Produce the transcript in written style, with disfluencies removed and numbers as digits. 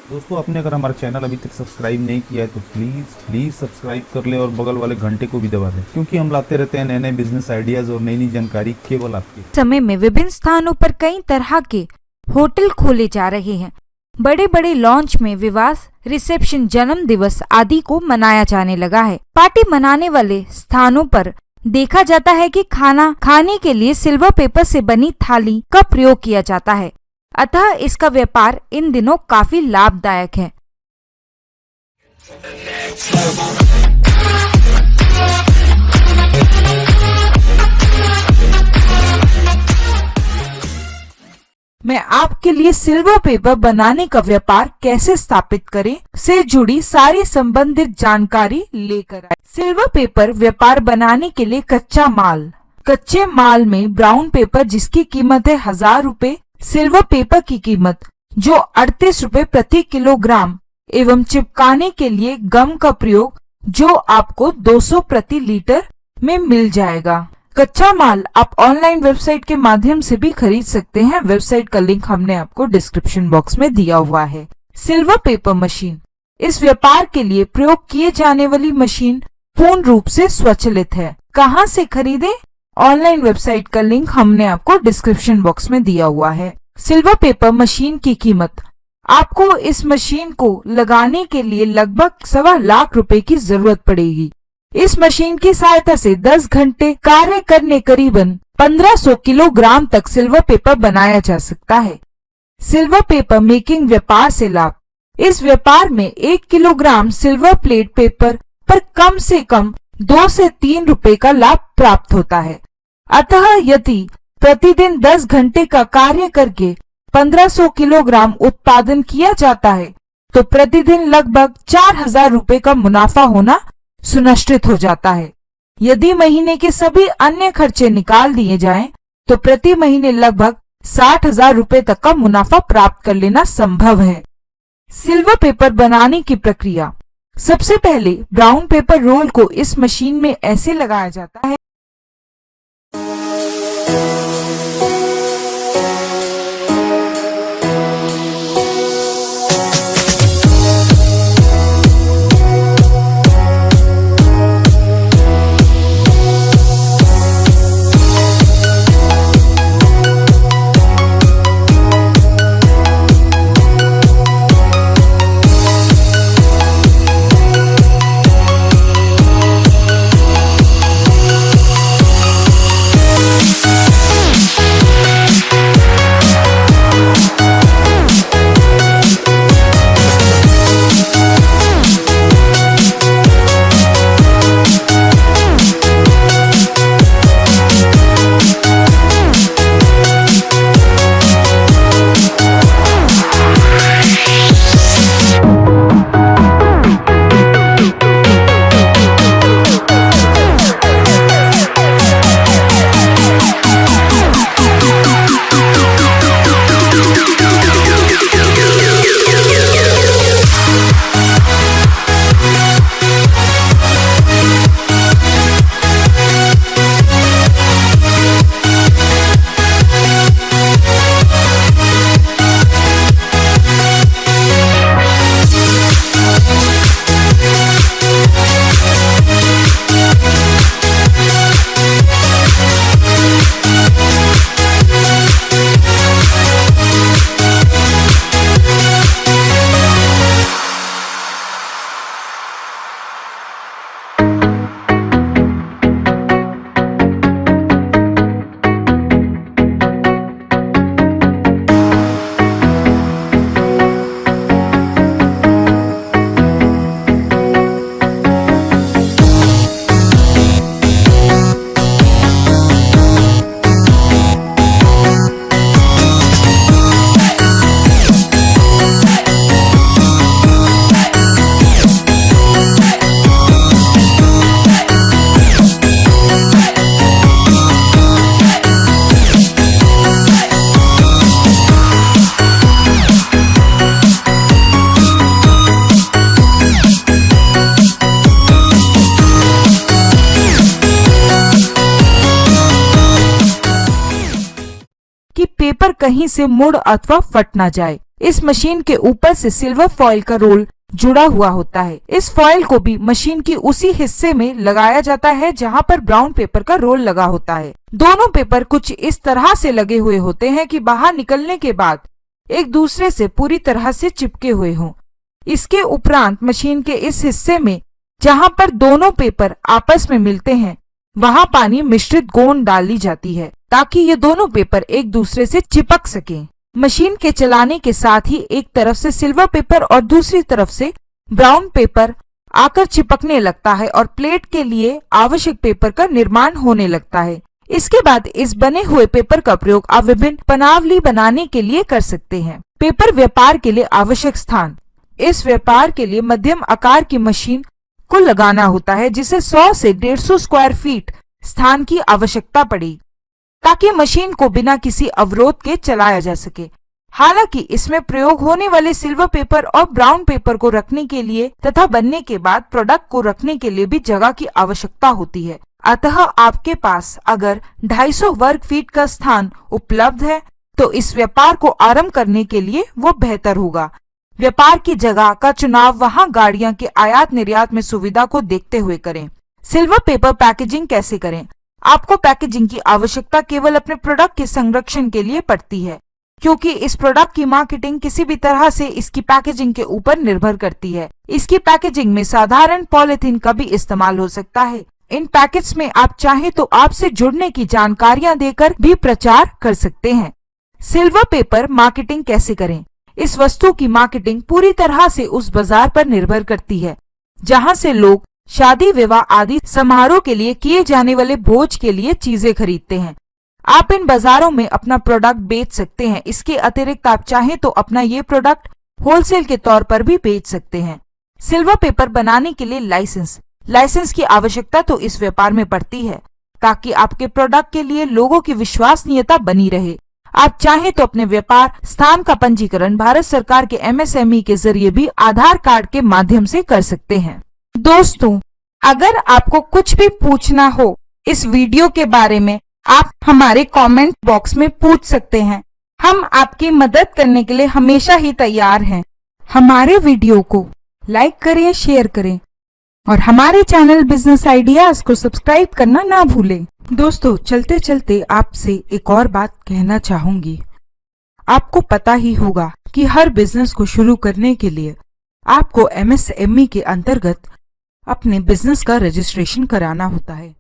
दोस्तों, आपने अगर हमारा चैनल अभी तक सब्सक्राइब नहीं किया है तो प्लीज सब्सक्राइब कर ले और बगल वाले घंटे को भी दबा दें, क्योंकि हम लाते रहते हैं नए नए बिजनेस आइडियाज और नई नई जानकारी केवल आपके समय में विभिन्न स्थानों पर कई तरह के होटल खोले जा रहे हैं। बड़े बड़े लॉन्च में विवाह, रिसेप्शन, जन्म दिवस आदि को मनाया जाने लगा है। पार्टी मनाने वाले स्थानों पर देखा जाता है कि खाना खाने के लिए सिल्वर पेपर से बनी थाली का प्रयोग किया जाता है। अतः इसका व्यापार इन दिनों काफी लाभदायक है। मैं आपके लिए सिल्वर पेपर बनाने का व्यापार कैसे स्थापित करें से जुड़ी सारी संबंधित जानकारी लेकर आए। सिल्वर पेपर व्यापार बनाने के लिए कच्चे माल में ब्राउन पेपर जिसकी कीमत है 1000 रुपए, सिल्वर पेपर की कीमत जो 38 रुपए प्रति किलोग्राम एवं चिपकाने के लिए गम का प्रयोग जो आपको 200 प्रति लीटर में मिल जाएगा। कच्चा माल आप ऑनलाइन वेबसाइट के माध्यम से भी खरीद सकते हैं। वेबसाइट का लिंक हमने आपको डिस्क्रिप्शन बॉक्स में दिया हुआ है। सिल्वर पेपर मशीन, इस व्यापार के लिए प्रयोग किए जाने वाली मशीन पूर्ण रूप से स्वचालित है। कहां से खरीदें? ऑनलाइन वेबसाइट का लिंक हमने आपको डिस्क्रिप्शन बॉक्स में दिया हुआ है। सिल्वर पेपर मशीन की कीमत, आपको इस मशीन को लगाने के लिए लगभग 1.25 लाख रुपए की जरूरत पड़ेगी। इस मशीन की सहायता से 10 घंटे कार्य करने करीबन 1500 किलोग्राम तक सिल्वर पेपर बनाया जा सकता है। सिल्वर पेपर मेकिंग व्यापार से लाभ, इस व्यापार में 1 किलोग्राम सिल्वर प्लेट पेपर पर कम से कम 2 से 3 रुपए का लाभ प्राप्त होता है। अतः यदि प्रतिदिन 10 घंटे का कार्य करके 1500 किलोग्राम उत्पादन किया जाता है तो प्रतिदिन लगभग 4000 रुपए का मुनाफा होना सुनिश्चित हो जाता है। यदि महीने के सभी अन्य खर्चे निकाल दिए जाएं, तो प्रति महीने लगभग 60,000 रुपए तक का मुनाफा प्राप्त कर लेना संभव है। सिल्वर पेपर बनाने की प्रक्रिया, सबसे पहले ब्राउन पेपर रोल को इस मशीन में ऐसे लगाया जाता है। कहीं से मुड़ अथवा फट ना जाए। इस मशीन के ऊपर से सिल्वर फॉइल का रोल जुड़ा हुआ होता है। इस फॉइल को भी मशीन की उसी हिस्से में लगाया जाता है जहां पर ब्राउन पेपर का रोल लगा होता है। दोनों पेपर कुछ इस तरह से लगे हुए होते हैं कि बाहर निकलने के बाद एक दूसरे से पूरी तरह से चिपके हुए हों। इसके उपरांत मशीन के इस हिस्से में जहां पर दोनों पेपर आपस में मिलते हैं वहां पानी मिश्रित गोंद डाली जाती है ताकि ये दोनों पेपर एक दूसरे से चिपक सकें। मशीन के चलाने के साथ ही एक तरफ से सिल्वर पेपर और दूसरी तरफ से ब्राउन पेपर आकर चिपकने लगता है और प्लेट के लिए आवश्यक पेपर का निर्माण होने लगता है। इसके बाद इस बने हुए पेपर का प्रयोग आप विभिन्न पनावली बनाने के लिए कर सकते हैं। पेपर व्यापार के लिए आवश्यक स्थान। इस व्यापार के लिए मध्यम आकार की मशीन को लगाना होता है जिसे 100 से 150 स्क्वायर फीट स्थान की आवश्यकता पड़ेगी ताकि मशीन को बिना किसी अवरोध के चलाया जा सके। हालांकि इसमें प्रयोग होने वाले सिल्वर पेपर और ब्राउन पेपर को रखने के लिए तथा बनने के बाद प्रोडक्ट को रखने के लिए भी जगह की आवश्यकता होती है। अतः आपके पास अगर 250 वर्ग फीट का स्थान उपलब्ध है तो इस व्यापार को आरंभ करने के लिए वो बेहतर होगा। व्यापार की जगह का चुनाव वहां गाड़ियां के आयात निर्यात में सुविधा को देखते हुए करें। सिल्वर पेपर पैकेजिंग कैसे करें? आपको पैकेजिंग की आवश्यकता केवल अपने प्रोडक्ट के संरक्षण के लिए पड़ती है, क्योंकि इस प्रोडक्ट की मार्केटिंग किसी भी तरह से इसकी पैकेजिंग के ऊपर निर्भर करती है। इसकी पैकेजिंग में साधारण पॉलिथीन का भी इस्तेमाल हो सकता है। इन पैकेट्स में आप चाहे तो आपसे जुड़ने की जानकारियां देकर भी प्रचार कर सकते हैं। सिल्वर पेपर मार्केटिंग कैसे करें? इस वस्तु की मार्केटिंग पूरी तरह से उस बाजार पर निर्भर करती है जहां से लोग शादी विवाह आदि समारोह के लिए किए जाने वाले भोज के लिए चीजें खरीदते हैं। आप इन बाजारों में अपना प्रोडक्ट बेच सकते हैं। इसके अतिरिक्त आप चाहें तो अपना ये प्रोडक्ट होलसेल के तौर पर भी बेच सकते हैं। सिल्वर पेपर बनाने के लिए लाइसेंस की आवश्यकता तो इस व्यापार में पड़ती है ताकि आपके प्रोडक्ट के लिए लोगों की विश्वसनीयता बनी रहे। आप चाहें तो अपने व्यापार स्थान का पंजीकरण भारत सरकार के MSME के जरिए भी आधार कार्ड के माध्यम से कर सकते हैं। दोस्तों, अगर आपको कुछ भी पूछना हो इस वीडियो के बारे में आप हमारे कमेंट बॉक्स में पूछ सकते हैं। हम आपकी मदद करने के लिए हमेशा ही तैयार हैं। हमारे वीडियो को लाइक करें, शेयर करें और हमारे चैनल बिजनेस आइडियाज को सब्सक्राइब करना ना भूलें। दोस्तों, चलते चलते आपसे एक और बात कहना चाहूंगी। आपको पता ही होगा कि हर बिजनेस को शुरू करने के लिए आपको MSME के अंतर्गत अपने बिजनेस का रजिस्ट्रेशन कराना होता है।